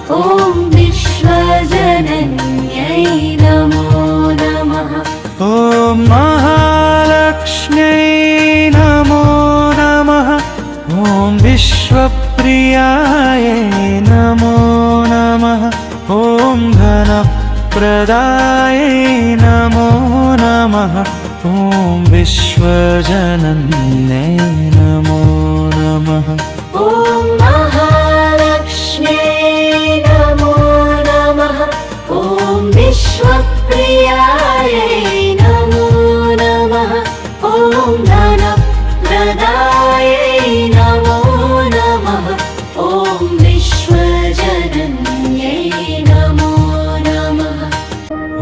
ॐ विश्वजनन्यै नमो नमः। ॐ महालक्ष्म्यै नमो नमः। ॐ विश्वप्रियायै नमो नमः। ॐ धनप्रदायै नमो नमः। ॐ विश्वजनन्यै नमो नमः। ॐ महालक्ष्म्यै नमो नमः। ॐ विश्वप्रियायै नमो नमः। ॐ धनप्रदायै नमो नमः। ॐ विश्वजनन्यै नमो नमः।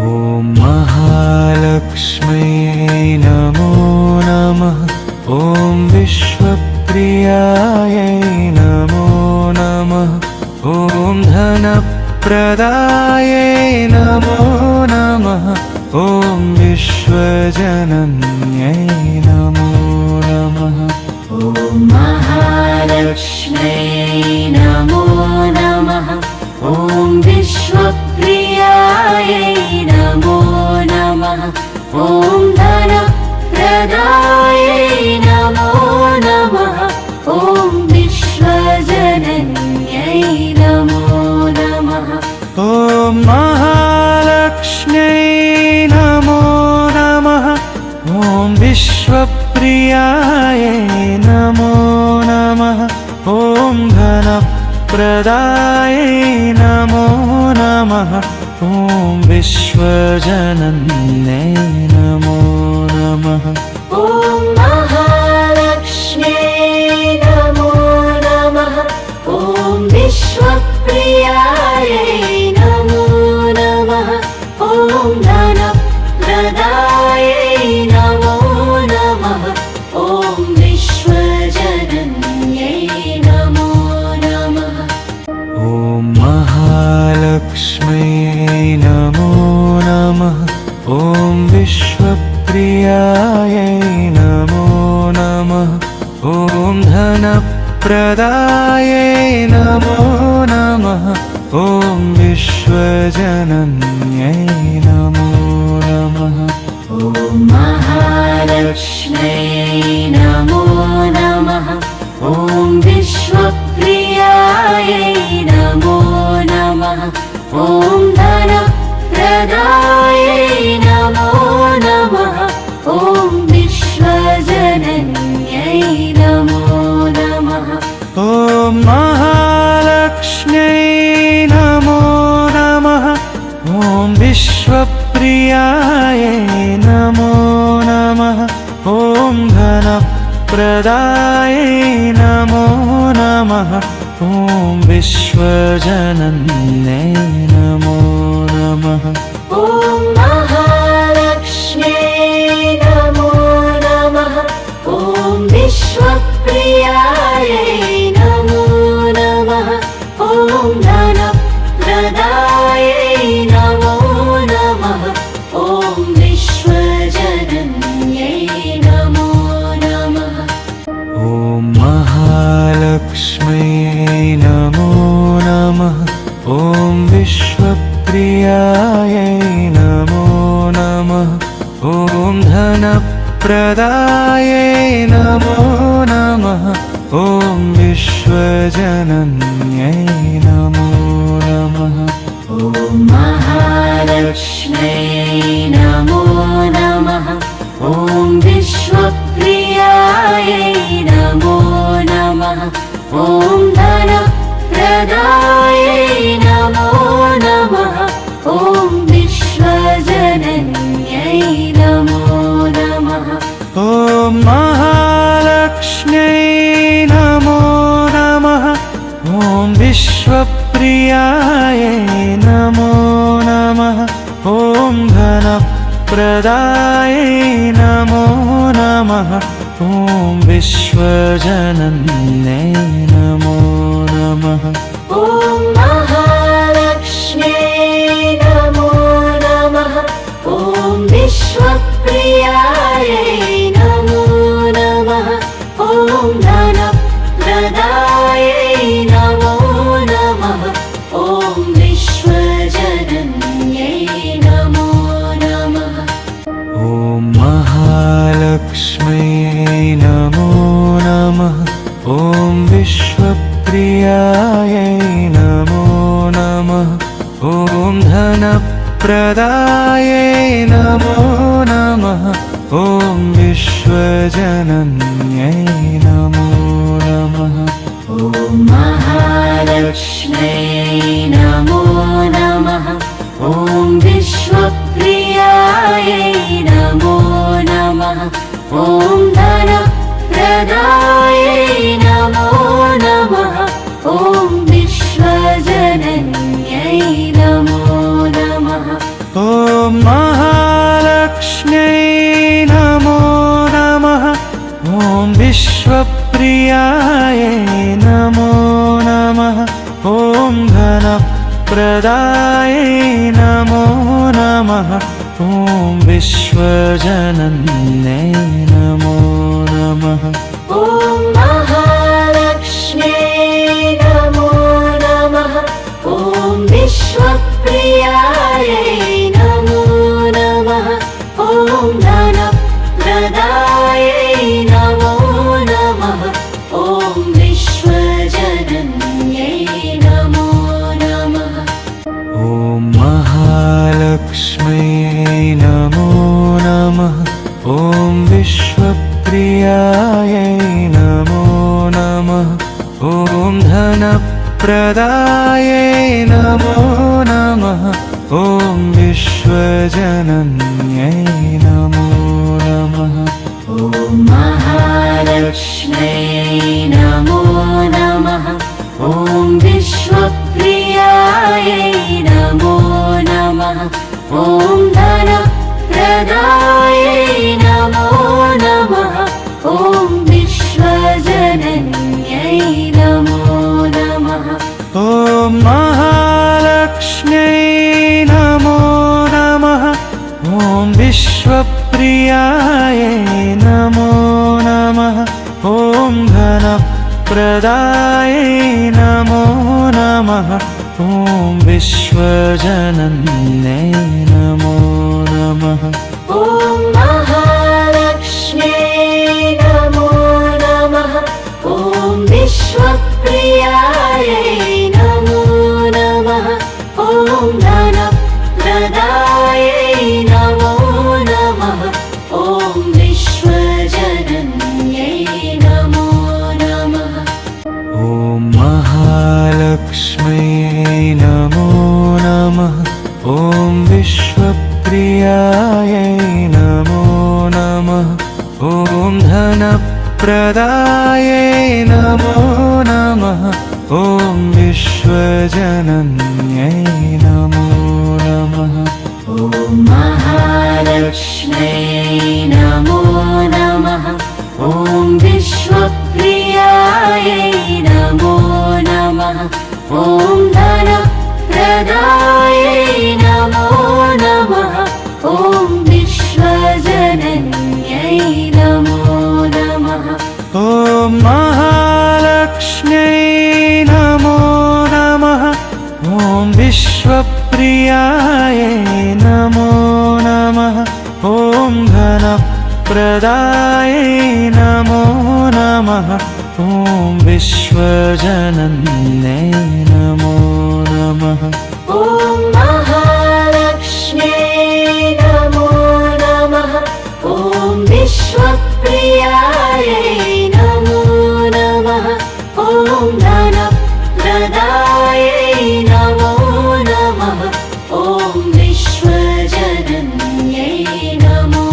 ॐ महालक्ष्म्यै नमो नमः। ॐ विश्वप्रियायै नमो नमः। ॐ धनप्रदायै नमो नमः। ॐ विश्वजनन्यै नमो नमः। ॐ महालक्ष्म्यै नमो नमः। ॐ विश्वप्रियायै नमो नमः। ॐ धनप्रदायै नमो नमः। ॐ विश्वजनन्यै नमो नमः। ॐ महालक्ष्म्यै नमो नमः। ॐ विश्वप्रियायै नमो नमः। ॐ धनप्रदायै नमो नमः। ॐ विश्वजनन्यै नमो नमः। ॐ महालक्ष्म्यै नमो नमः। ॐ विश्वप्रियायै नमो नमः। ॐ धनप्रदायै नमो नमः। ॐ विश्वजनन्यै नमो नमः। ॐ महालक्ष्म्यै नमो नमः। ॐ विश्वप्रियायै नमो नमः। ॐ धनप्रदायै नमो नमः। ॐ विश्वजनन्यै नमो नमः। ॐ महालक्ष्म्यै नमो नमः। ॐ विश्वप्रियायै नमो नमः। ॐ धनप्रदायै नमो नमः। ॐ विश्वजनन्यै नमो नमः। ॐ महालक्ष्म्यै नमो नमः। ॐ विश्वप्रियायै नमो नमः। ॐ धनप्रदायै नमो नमः। ॐ विश्वजनन्यै नमो नमः। ॐ महालक्ष्म्यै नमो नमः। ॐ विश्वप्रियायै नमो नमः। ॐ धनप्रदायै नमो नमः। ॐ विश्वजनन्यै नमो नमः। ॐ महालक्ष्म्यै नमो नमः। ॐ विश्वप्रियायै नमो नमः। ॐ धनप्रदायै नमो नमः। ॐ विश्वजनन्यै नमो नमः। ॐ महालक्ष्म्यै नमो नमः। ॐ विश्वप्रियायै नमो नमः। ॐ धनप्रदायै नमो नमः। ॐ विश्वजनन्यै नमो नमः। ॐ महालक्ष्म्यै नमो नमः। ॐ विश्वप्रियायै नमो नमः। ॐ धनप्रदायै नमो नमः। ॐ विश्वजनन्यै नमो नमः। ॐ महालक्ष्म्यै नमो नमः। ॐ विश्वप्रियायै नमो नमः। ॐ धनप्रदायै नमो नमः। ॐ विश्वप्रियायै नमो नमः ॐ धनप्रदायै नमो नमः ॐ विश्वजनन्यै नमो नमः ॐ महालक्ष्म्यै नमो नमः ॐ विश्वप्रियायै नमो नमः ॐ धनप्रदायै नमो नमः ॐ विश्वजनन्यै नमो नमः ॐ महालक्ष्म्यै नमो नमः ॐ विश्वप्रियायै नमो नमः ॐ धनप्रदायै नमो नमः ॐ विश्वजनन्यै नमो नमः ॐ महालक्ष्म्यै नमो नमः ॐ विश्वप्रियायै नमो नमः ॐ धनप्रदायै नमो नमः ॐ विश्वजनन्यै नमो नमः ॐ महालक्ष्म्यै नमो नमः ॐ विश्वप्रियायै नमो नमः ॐ धनप्रदायै नमो नमः ॐ विश्वजनन्यै नमो नमः ॐ महालक्ष्म्यै नमो नमः ॐ विश्वप्रियायै नमो नमः ॐ धनप्रदायै नमो नमः ॐ विश्वजनन्यै नमो नमः ॐ महालक्ष्म्यै नमो नमः ॐ विश्वप्रियायै नमो नमः ॐ धनप्रदायै नमो नमः ॐ विश्वजनन्यै नमो नमः ॐ महालक्ष्म्यै नमो नमः ॐ विश्वप्रियायै नमो नमः ॐ धनप्रदायै नमो नमः ॐ विश्वजनन्यै नमो नमः ॐ महालक्ष्म्यै नमो नमः ॐ विश्वप्रियायै नमो नमः ॐ धनप्रदायै नमो नमः ॐ विश्वजनन्यै नमो नमः ॐ महालक्ष्म्यै नमो नमः ॐ विश्वप्रियायै नमो नमः ॐ धनप्रदायै नमो नमः ॐ विश्वजनन्यै नमो नमः ॐ महालक्ष्म्यै नमो नमः ॐ विश्वप्रियायै नमो नमः ॐ धनप्रदायै नमो नमः ॐ विश्वजनन्यै नमो नमः ॐ महालक्ष्म्यै नमो नमः ॐ विश्वप्रियायै नमो नमः ॐ धनप्रदायै नमो नमः ॐ विश्वजनन्यै नमो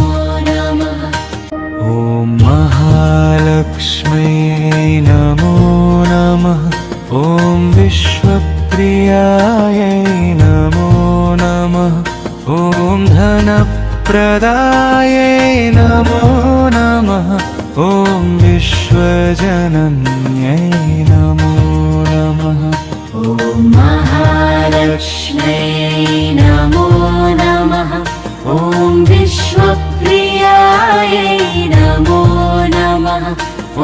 नमः ॐ महालक्ष्म्यै नमो नमः ॐ विश्वप्रियायै नमो नमः ॐ धनप्रदायै नमो नमः ॐ विश्वजनन्यै नमो नमः ॐ महालक्ष्म्यै नमो नमः ॐ विश्वप्रियायै नमो नमः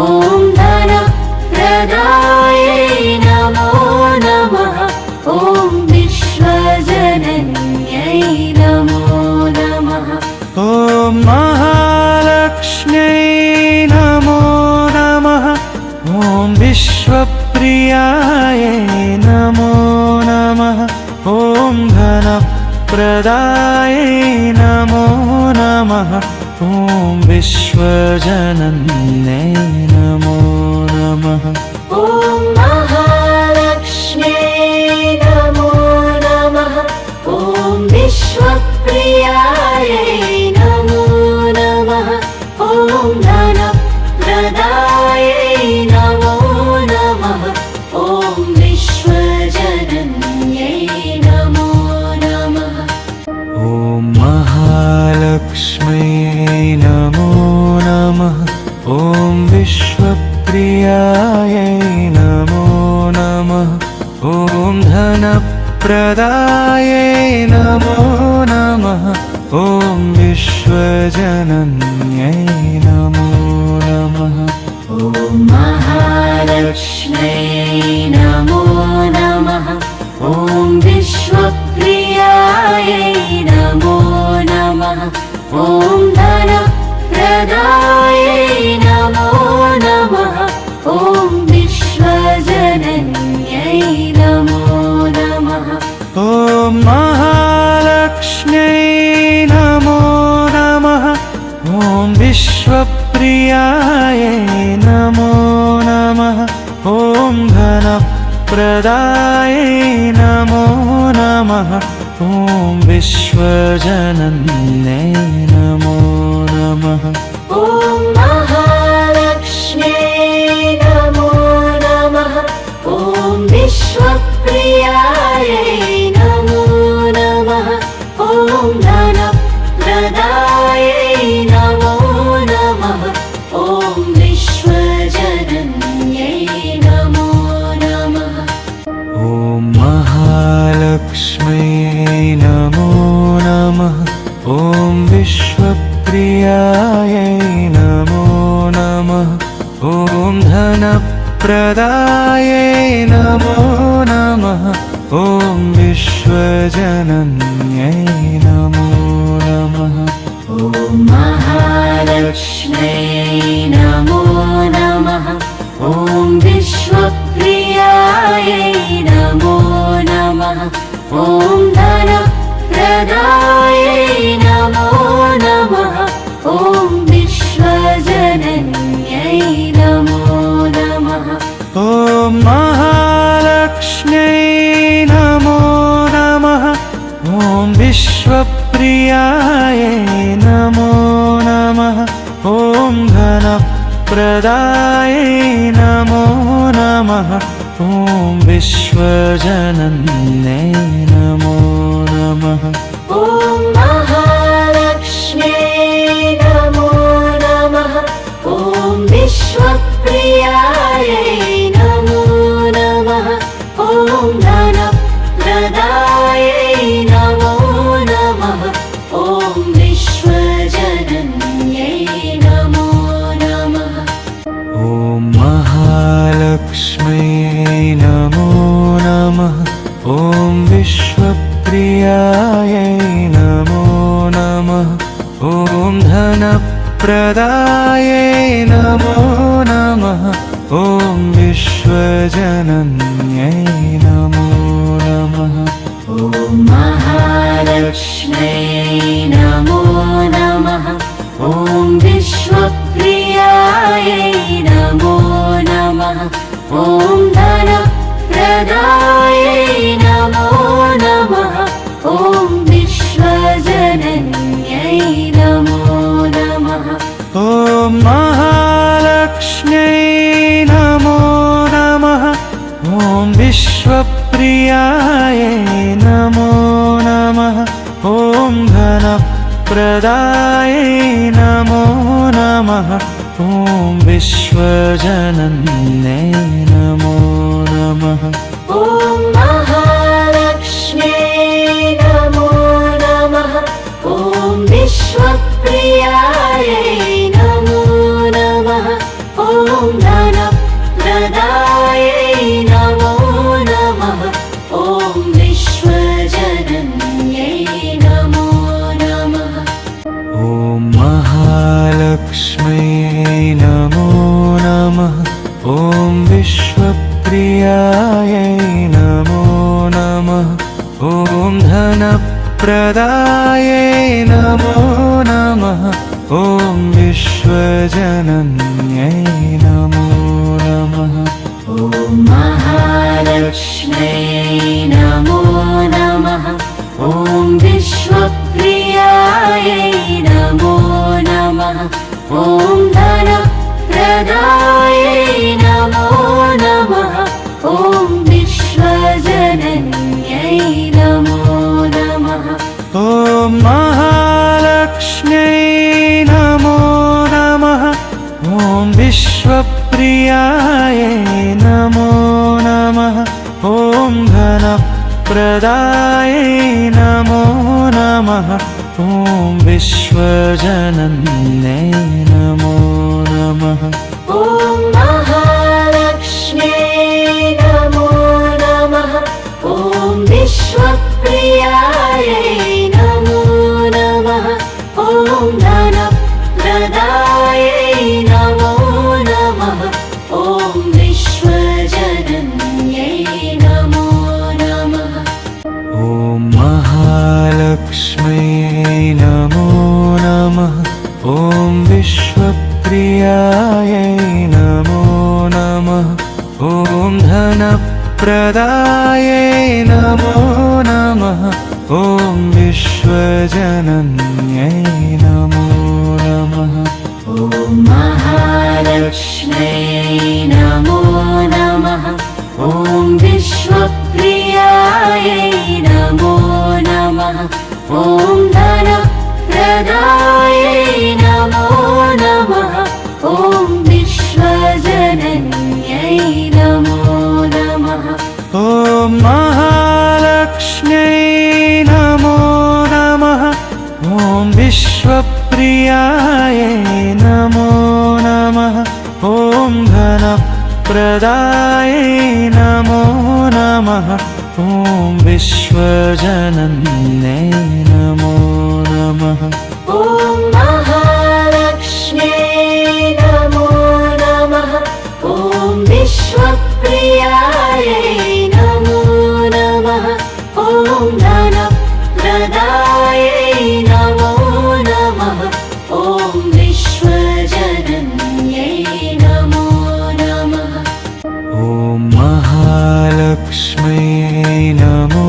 ॐ धनप्रदायै नमो नमः ॐ विश्वजनन्यै नमो नमः ॐ महालक्ष्म्यै नमो नमः ॐ नमो नमः ॐ विश्वजनन्यै नमो नमः ॐ महालक्ष्म्यै नमो नमः ॐ विश्वप्रियायै नमो नमः ॐ धनप्रदायै नमो नमः ॐ विश्वजनन्यै नमो नमः ॐ महालक्ष्म्यै नमो नमः ॐ विश्वप्रियायै नमो नमः ॐ धनप्रदायै नमो नमः ॐ विश्वजनन्यै नमो नमः ॐ महालक्ष्म्यै नमो नमः ॐ विश्वप्रियायै नमो नमः ॐ धनप्रदायै नमो नमः ॐ विश्वजनन्यै नमो नमः ॐ महालक्ष्म्यै नमो नमः ॐ विश्वप्रियायै नमो नमः ॐ धनप्रदायै नमो नमः ॐ विश्वजनन्यै नमो नमः ॐ महालक्ष्म्यै नमो नमः ॐ विश्वप्रियायै नमो नमः ॐ धनप्रदायै नमो नमः ॐ विश्वजनन्यै नमो नमः ॐ महालक्ष्म्यै नमो नमः ॐ विश्वप्रियायै नमो नमः ॐ धनप्रदायै नमो नमः ॐ विश्वजनन्यै नमो नमः ॐ महालक्ष्म्यै नमो नमः ॐ विश्वप्रियायै नमो नमः ॐ धनप्रदायै नमो नमः ॐ विश्वजनन्यै नमो नमः ॐ महालक्ष्म्यै नमो नमः ॐ विश्वप्रियायै नमो नमः ॐ धनप्रदायै नमो नमः ॐ विश्वजनन्यै नमो नमः ॐ महालक्ष्म्यै नमो नमः ॐ विश्वप्रियायै नमो नमः ॐ धनप्रदायै नमो नमः ॐ विश्वजनन्यै नमो नमः ॐ महालक्ष्म्यै नमो नमः ॐ विश्वप्रियायै नमो नमः ॐ धनप्रदायै नमो नमः ॐ विश्वजनन्यै नमो नमः ॐ महालक्ष्म्यै नमो नमः ॐ विश्वप्रियायै नमो नमः ॐ धनप्रदायै नमो नमः ॐ विश्वजनन्यै नमो नमः ॐ महालक्ष्म्यै नमो नमः ॐ विश्वप्रियायै नमो नमः ॐ धनप्रदायै नमो नमः ॐ विश्वजनन्यै नमो नमः ॐ महालक्ष्म्यै नमो नमः ॐ विश्वप्रियायै नमो नमः ॐ धनप्रदायै नमो नमः ॐ विश्वजनन्यै नमो नमः ॐ महालक्ष्म्यै नमो नमः ॐ विश्वप्रियायै धनप्रदायै नमो नमः ॐ विश्वजनन्यै नमो नमः ॐ महालक्ष्म्यै नमो नमः ॐ विश्वप्रियायै नमो नमः ॐ धनप्रदायै नमो नमः ॐ विश्वजनन्यै नमो नमः ॐ महालक्ष्म्यै नमो नमः ॐ विश्वप्रियायै नमो नमः ॐ धनप्रदायै नमो नमः ॐ विश्वजनन्यै नमो नमः ॐ महालक्ष्म्यै नमो नमः ॐ विश्वप्रियायै नमो नमः ॐ धनप्रदायै नमो नमः ॐ विश्वजनन्यै नमो नमः ॐ महालक्ष्म्यै नमो नमः ॐ विश्वप्रियायै नमो नमः ॐ धनप्रदायै नमो नमः ॐ विश्वजनन्यै नमो नमः ॐ महालक्ष्म्यै नमो नमः ॐ विश्वप्रियायै नमो नमः ॐ धनप्रदायै नमो नमः ॐ विश्वजनन्यै नमो नमः ॐ महालक्ष्म्यै नमो नमः ॐ विश्वप्रियायै नमो नमः ॐ धनप्रदायै नमो नमः ॐ विश्वजनन्यै नमो नमः ॐ महालक्ष्म्यै नमो नमः ॐ विश्वप्रियायै नमो नमः ॐ धनप्रदायै नमो नमः ॐ विश्वजनन्यै नमो नमः ॐ महालक्ष्म्यै नमो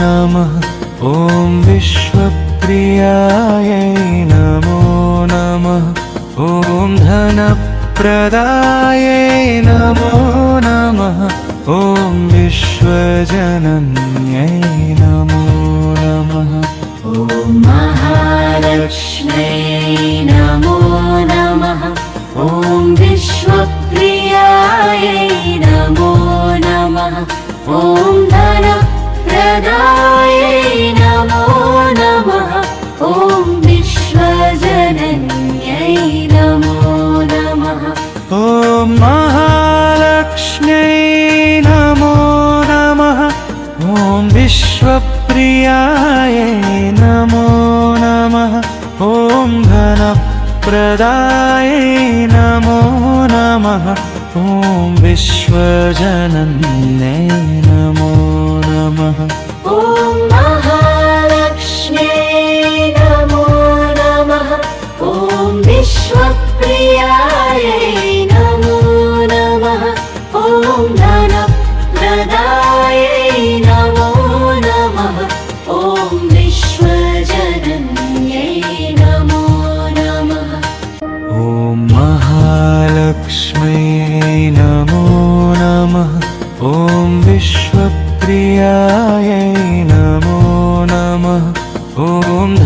नमः ॐ विश्वप्रियायै नमो नमः ॐ धनप्रदायै नमो नमः ॐ विश्वजनन्यै नमो नमः ॐ महालक्ष्म्यै नमो नमः ॐ विश्वप्रियायै नमो नमः ॐ धनप्रदायै नमो नमः ॐ विश्वजनन्यै नमो नमः ॐ महालक्ष्म्यै नमो नमः ॐ विश्वप्रियायै नमो नमः ॐ धनप्रदायै नमो नमः ॐ विश्वजनन्यै नमो नमः ॐ महालक्ष्म्यै नमो नमः ॐ विश्वप्रियायै नमो नमः ॐ धनप्रदायै नमो नमः ॐ विश्वजनन्यै नमो नमः ॐ महालक्ष्म्यै नमो नमः ॐ विश्वप्रियायै नमो नमः ॐ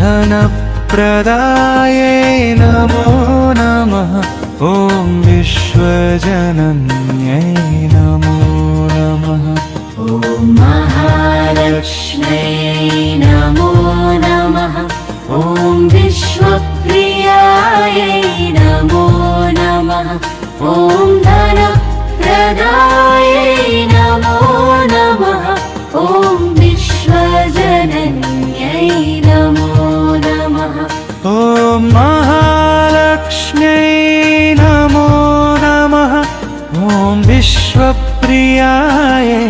धनप्रदायै नमो नमः ॐ विश्वजनन्यै नमो नमः ॐ महालक्ष्म्यै नमो नमः ॐ विश्वप्रियायै नमो नमः ॐ धनप्रदायै नमो नमः ॐ विश्वजनन्यै नमो नमः ॐ महालक्ष्म्यै नमो नमः ॐ विश्वप्रियायै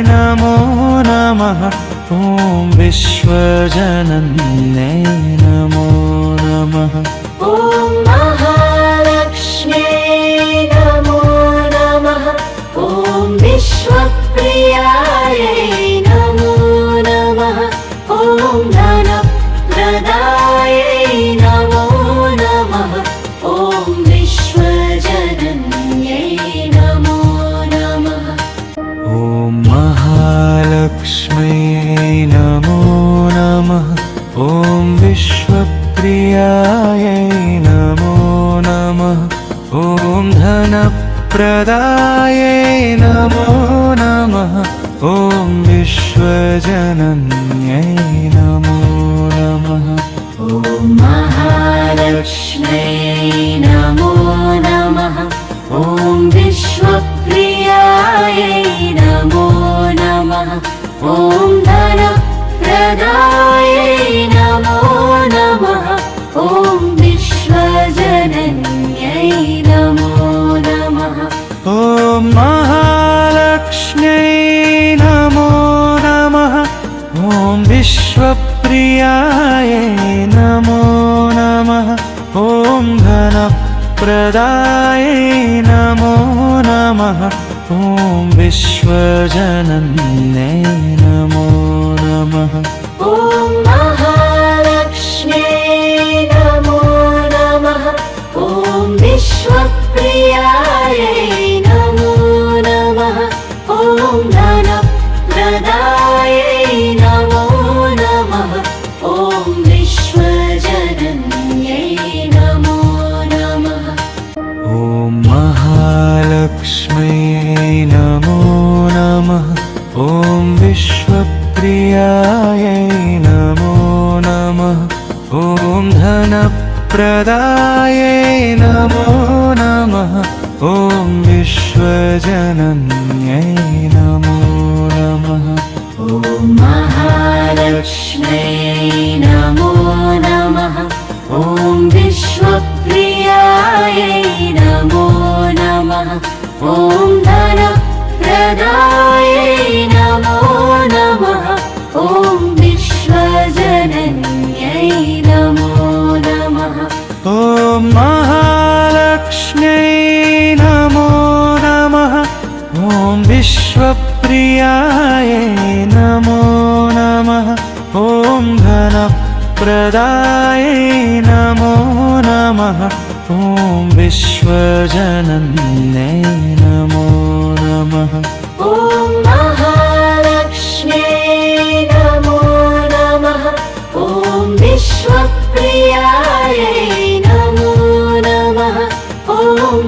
नमो नमः ॐ विश्वजनन्यै नमो नमः ॐ महालक्ष्म्यै नमो नमः ॐ विश्वप्रियायै नमो नमः ॐ धनप्रदायै नमो नमः ॐ विश्वजनन्यै नमो नमः ॐ महालक्ष्म्यै नमो नमः ॐ विश्वप्रियायै नमो नमः ॐ धनप्रदायै नमो नमः ॐ विश्वजनन्यै नमो नमः ॐ महालक्ष्म्यै नमो नमः ॐ विश्वप्रियायै नमो नमः ॐ धनप्रदायै नमो नमः ॐ विश्वजनन्यै नमो नमः ॐ महालक्ष्म्यै नमो नमः ॐ विश्वप्रियायै नमो नमः ॐ धनप्रदायै नमो नमः ॐ विश्वजनन्यै नमो नमः ॐ महालक्ष्म्यै नमो नमः ॐ विश्वप्रियायै नमो नमः ॐ धनप्रदायै नमो नमः ॐ विश्वजनन्यै नमो नमः ॐ महालक्ष्म्यै नमो नमः ॐ विश्वप्रियायै नमो नमः ॐ धनप्रदायै नमो नमः ॐ विश्वजनन्यै नमो नमः ॐ महालक्ष्म्यै नमो नमः ॐ विश्वप्रियायै नमो नमः ॐ धनप्रदायै नमो नमः ॐ विश्वजनन्यै नमो नमः ॐ महालक्ष्म्यै नमो नमः ॐ विश्वप्रियायै नमो नमः ॐ धनप्रदायै नमो नमः ॐ विश्वजनन्यै नमो नमः ॐ महालक्ष्म्यै नमो नमः ॐ विश्वप्रियायै नमो नमः ॐ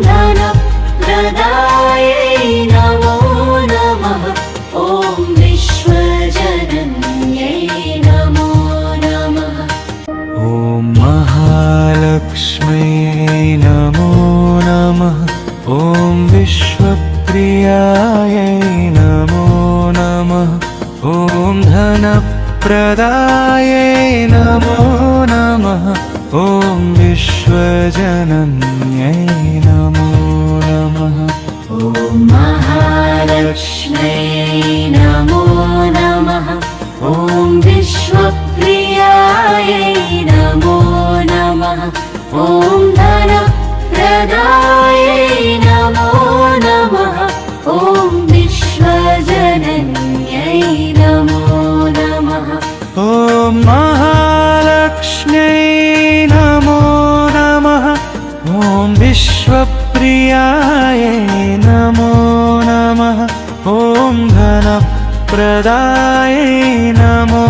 धनप्रदायै नमो नमः ॐ विश्वजनन्यै नमो नमः ॐ महालक्ष्म्यै नमो नमः ॐ विश्वप्रियायै नमो नमः ॐ धनप्रदायै नमो नमः ॐ विश्वजनन्यै नमो नमः ॐ महालक्ष्म्यै नमो नमः ॐ विश्वप्रियायै नमो नमः ॐ धनप्रदायै नमो नमः ॐ विश्वजनन्यै नमो नमः ॐ महालक्ष्म्यै नमो नमः ॐ विश्वप्रियायै नमो नमः ॐ धनप्रदायै नमो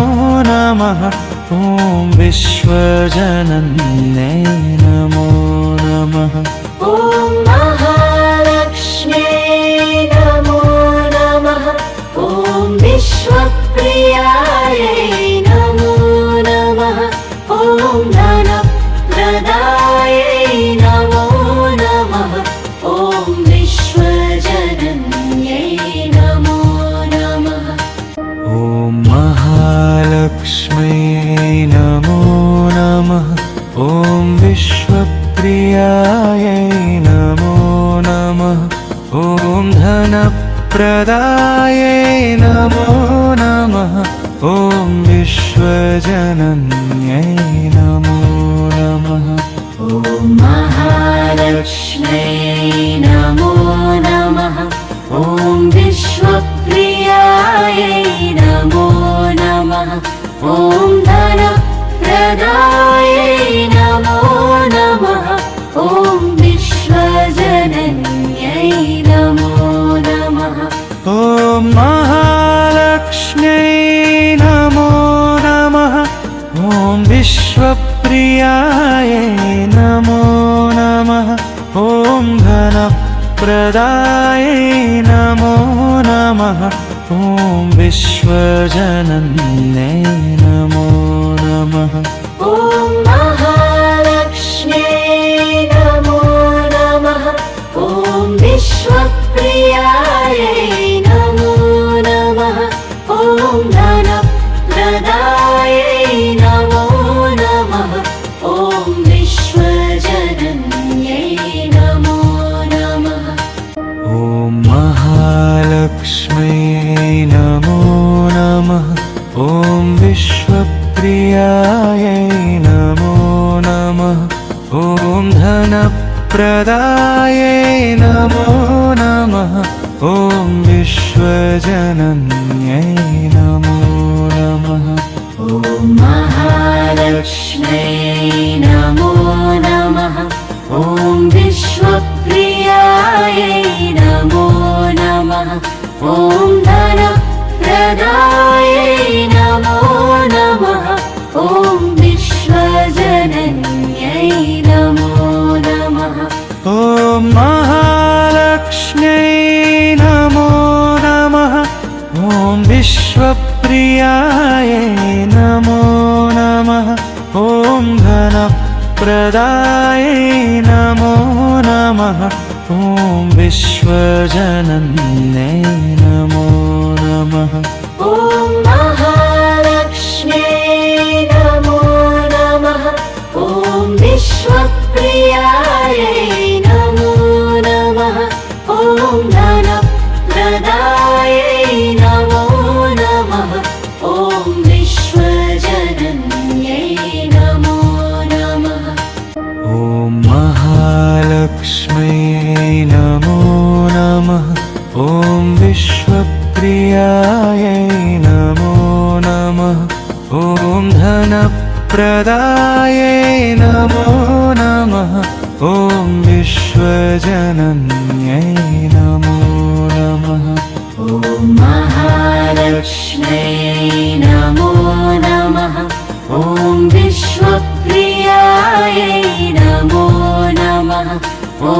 नमः ॐ विश्वजनन्यै नमो नमः ॐ महालक्ष्म्यै नमो नमः ॐ विश्वप्रियायै नमो नमः ॐ धनप्रदायै नमो नमः ॐ विश्वजनन्यै नमो नमः ॐ महालक्ष्म्यै नमो नमः ॐ विश्वप्रियायै नमो नमः ॐ धनप्रदायै धनप्रदायै नमो नमः ॐ विश्वजनन्यै नमो नमः ॐ महालक्ष्म्यै नमो नमः ॐ विश्वप्रियायै नमो नमः ॐ धनप्रदायै नमो नमः ॐ विश्वजनन्यै नमो नमः ॐ महालक्ष्म्यै नमो नमः ॐ विश्वप्रियायै नमो नमः ॐ धनप्रदायै नमो नमः ॐ विश्वजनन्यै नमो नमः ॐ महालक्ष्म्यै नमो नमः ॐ विश्वप्रियायै नमो नमः ॐ धनप्रदायै नमो नमः ॐ विश्वजनन्यै नमो नमः ॐ महालक्ष्म्यै नमो नमः ॐ विश्वप्रियायै नमो नमः ॐ धनप्रदायै नमो नमः ॐ विश्वजनन्यै नमो नमः ॐ महालक्ष्म्यै नमो नमः ॐ विश्वप्रियायै नमो नमः ॐ धनप्रदायै नमो नमः ॐ विश्वजनन्यै नमो नमः ॐ महालक्ष्म्यै नमो नमः ॐ विश्वप्रियायै नमो नमः ॐ धनप्रदायै नमो नमः ॐ विश्वजनन्यै नमो नमः ॐ महालक्ष्म्यै नमो नमः ॐ विश्वप्रियायै नमो नमः ॐ धनप्रदायै नमो नमः ॐ विश्वजनन्यै नमो नमः ॐ महालक्ष्म्यै नमो नमः ॐ विश्वप्रियायै नमो नमः ॐ धनप्रदायै नमो नमः ॐ विश्वजनन्यै नमो नमः ॐ महालक्ष्म्यै नमो नमः ॐ विश्वप्रियायै नमो नमः ॐ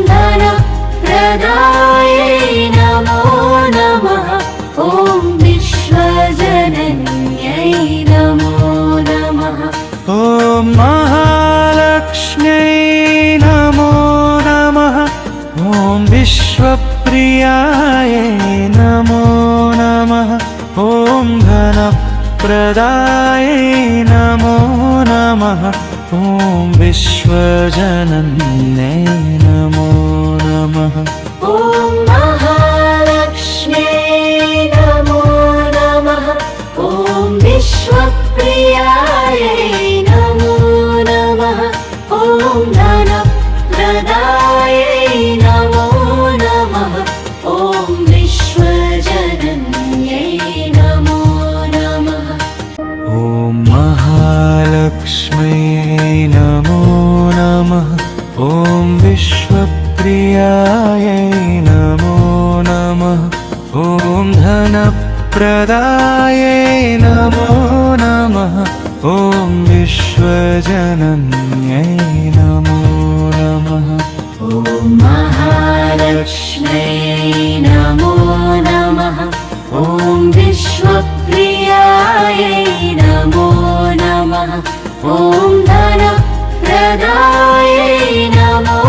धनप्रदायै नमो नमः ॐ विश्वजनन्यै नमो नमः ॐ महालक्ष्म्यै नमो नमः ॐ विश्वप्रियायै नमो नमः ॐ धनप्रदायै नमो नमः ॐ विश्वजनन्यै नमो नमः ॐ महालक्ष्म्यै नमो नमः ॐ विश्वप्रियायै नमो नमः ॐ धनप्रदायै नमो नमः ॐ विश्वजनन्यै नमो नमः ॐ महालक्ष्म्यै नमो नमः ॐ विश्वप्रियायै नमो नमः ॐ धनप्रदायै नमो नमः ॐ विश्वजनन्यै नमो नमः ॐ महालक्ष्म्यै नमो नमः ॐ विश्वप्रियायै नमो नमः ॐ धनप्रदायै नमो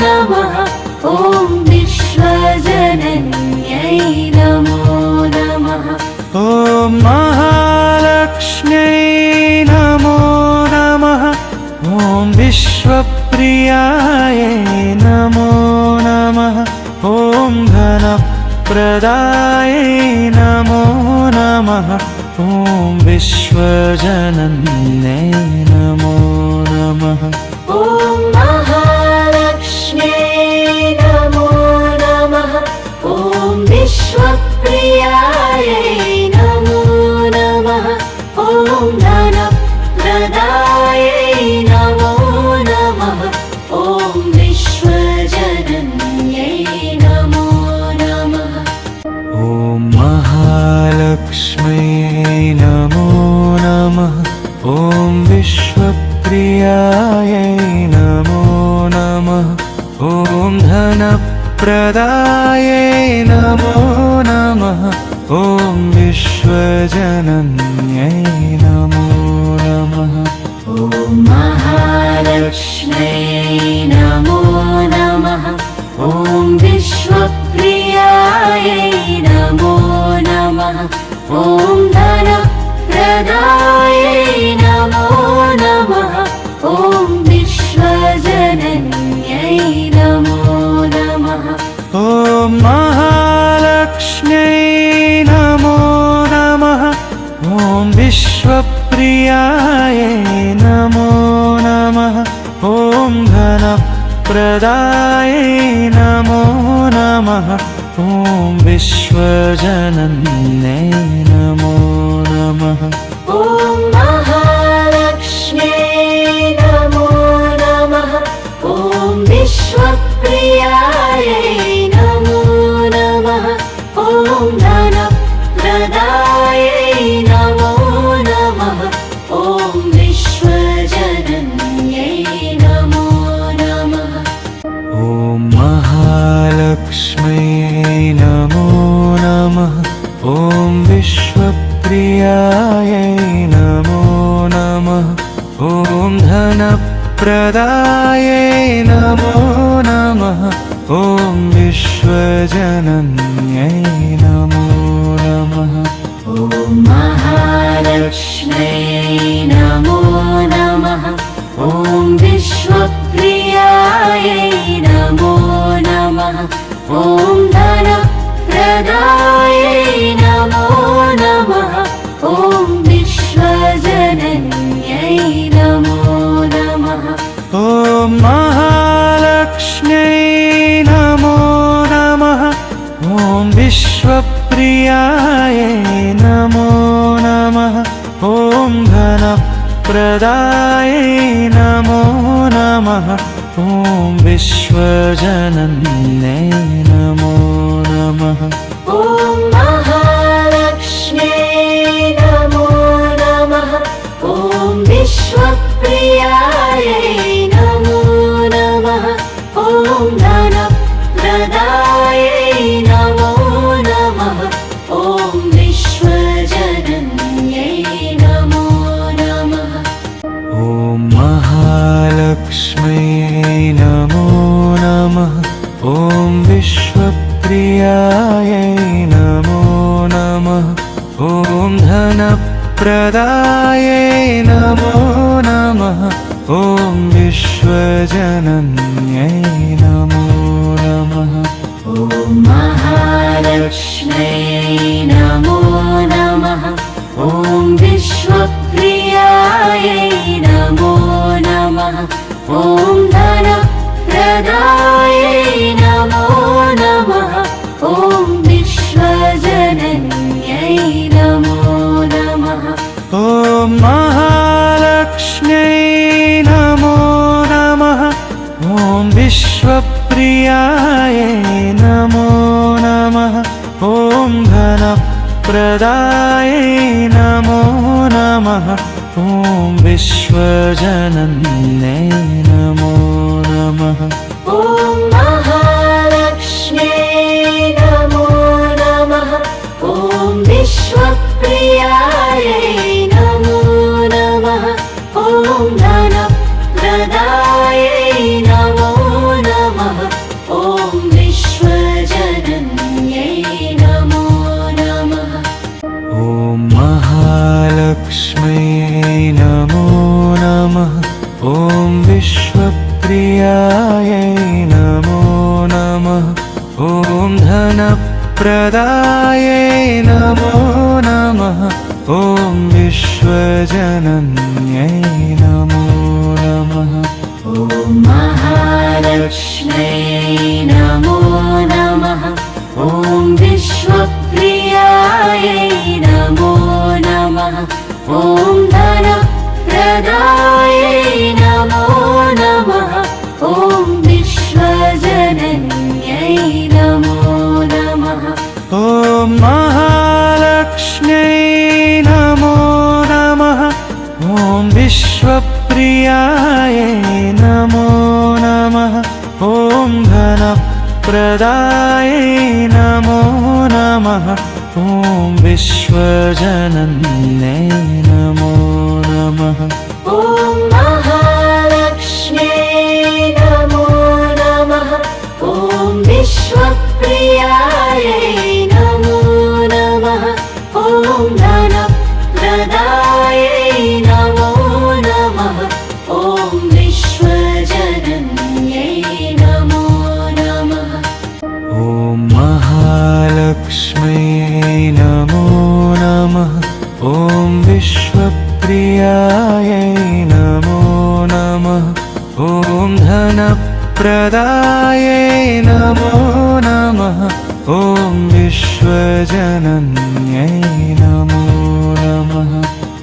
नमः ॐ विश्वजनन्यै नमो नमः ॐ महालक्ष्म्यै नमो नमः ॐ विश्वप्रियायै नमो नमः ॐ धनप्रदायै नमो नमः ॐ विश्वजनन्यै नमो नमः ॐ महालक्ष्म्यै नमो नमः ॐ विश्वप्रियायै नमो नमः ॐ धनप्रदायै नमो नमः ॐ विश्वजनन्यै नमो नमः ॐ महालक्ष्म्यै नमो नमः ॐ विश्वप्रियायै नमो नमः ॐ धनप्रदायै नमो नमः ॐ विश्वजनन्यै नमो नमः ॐ महालक्ष्म्यै नमो नमः ॐ विश्वप्रियायै नमो नमः ॐ धनप्रदायै नमो नमः ॐ विश्वजनन्यै नमो नमः ॐ महालक्ष्म्यै नमो नमः ॐ विश्वप्रियायै नमो नमः ॐ धनप्रदायै नमो नमः ॐ विश्वजनन्यै नमो नमः ॐ महालक्ष्म्यै नमो नमः ॐ विश्वप्रियायै नमो नमः ॐ धनप्रदायै नमो नमः ॐ विश्वजनन्यै नमो नमः ॐ महालक्ष्म्यै नमो नमः ॐ विश्वप्रियायै नमो नमः ॐ धनप्रदायै नमो नमः ॐ विश्वजनन्यै नमो नमः ॐ महालक्ष्म्यै नमो नमः ॐ विश्वप्रियायै नमो नमः ॐ धनप्रदायै नमो नमः ॐ विश्वजनन्यै नमो नमः ॐ महालक्ष्म्यै नमो नमः ॐ विश्वप्रियायै नमो नमः ॐ धनप्रदायै नमो नमः ॐ विश्वजनन्यै नमो नमः ॐ महालक्ष्म्यै नमो नमः ॐ विश्वप्रियायै नमो नमः ॐ धनप्रदायै नमो नमः ॐ विश्वजनन्यै नमो नमः ॐ महालक्ष्म्यै नमो नमः ॐ विश्वप्रियायै नमो नमः ॐ धनप्रदायै नमो नमः ॐ विश्वजनन्यै नमो नमः ॐ महालक्ष्म्यै नमो नमः ॐ विश्वप्रियायै नमो नमः ॐ धनप्रदायै नमो नमः ॐ विश्वजनन्यै नमो नमः ॐ महालक्ष्म्यै नमो नमः ॐ विश्वप्रियायै नमो नमः ॐ धनप्रदायै नमो नमः ॐ विश्वजनन्यै नमो नमः ॐ महालक्ष्म्यै नमो नमः ॐ विश्वप्रियायै नमो नमः ॐ धनप्रदायै नमो नमः ॐ विश्वजनन्यै नमो नमः ॐ महालक्ष्म्यै नमो नमः ॐ विश्वप्रियायै नमो धनप्रदायै नमो नमः ॐ विश्वजनन्यै नमो नमः ॐ महालक्ष्म्यै नमो नमः ॐ विश्वप्रियायै नमो नमः ॐ धनप्रदायै नमो नमः ॐ विश्वजनन्यै नमो नमः ॐ महालक्ष्म्यै नमो नमः ॐ विश्वप्रियायै नमो नमः ॐ धनप्रदायै नमो नमः ॐ विश्वजनन्यै नमो नमः ॐ महालक्ष्म्यै नमो नमः ॐ विश्वप्रियायै नमो नमः ॐ धनप्रदायै नमो नमः ॐ विश्वजनन्यै नमो नमः ॐ महालक्ष्म्यै नमो नमः ॐ विश्वप्रियायै नमो नमः ॐ धनप्रदायै नमो नमः ॐ विश्वजनन्यै नमो नमः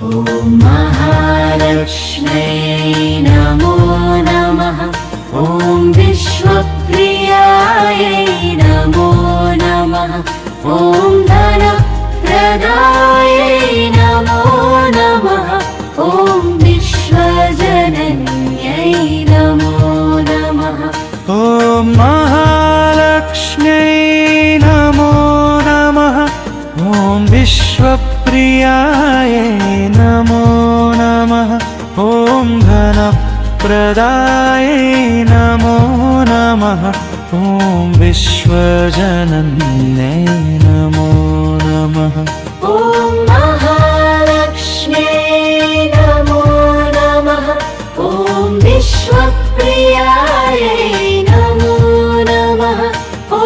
ॐ महालक्ष्म्यै नमो नमः ॐ विश्वप्रियायै नमो नमः ॐ धनप्रदायै नमो नमः ॐ विश्वजनन्यै नमो नमः ॐ महालक्ष्म्यै नमो नमः ॐ विश्वप्रियायै नमो नमः ॐ धनप्रदायै नमो नमः ॐ विश्वजनन्यै नमो नमः ॐ महालक्ष्म्यै नमो नमः ॐ विश्वप्रियायै नमो नमः ॐ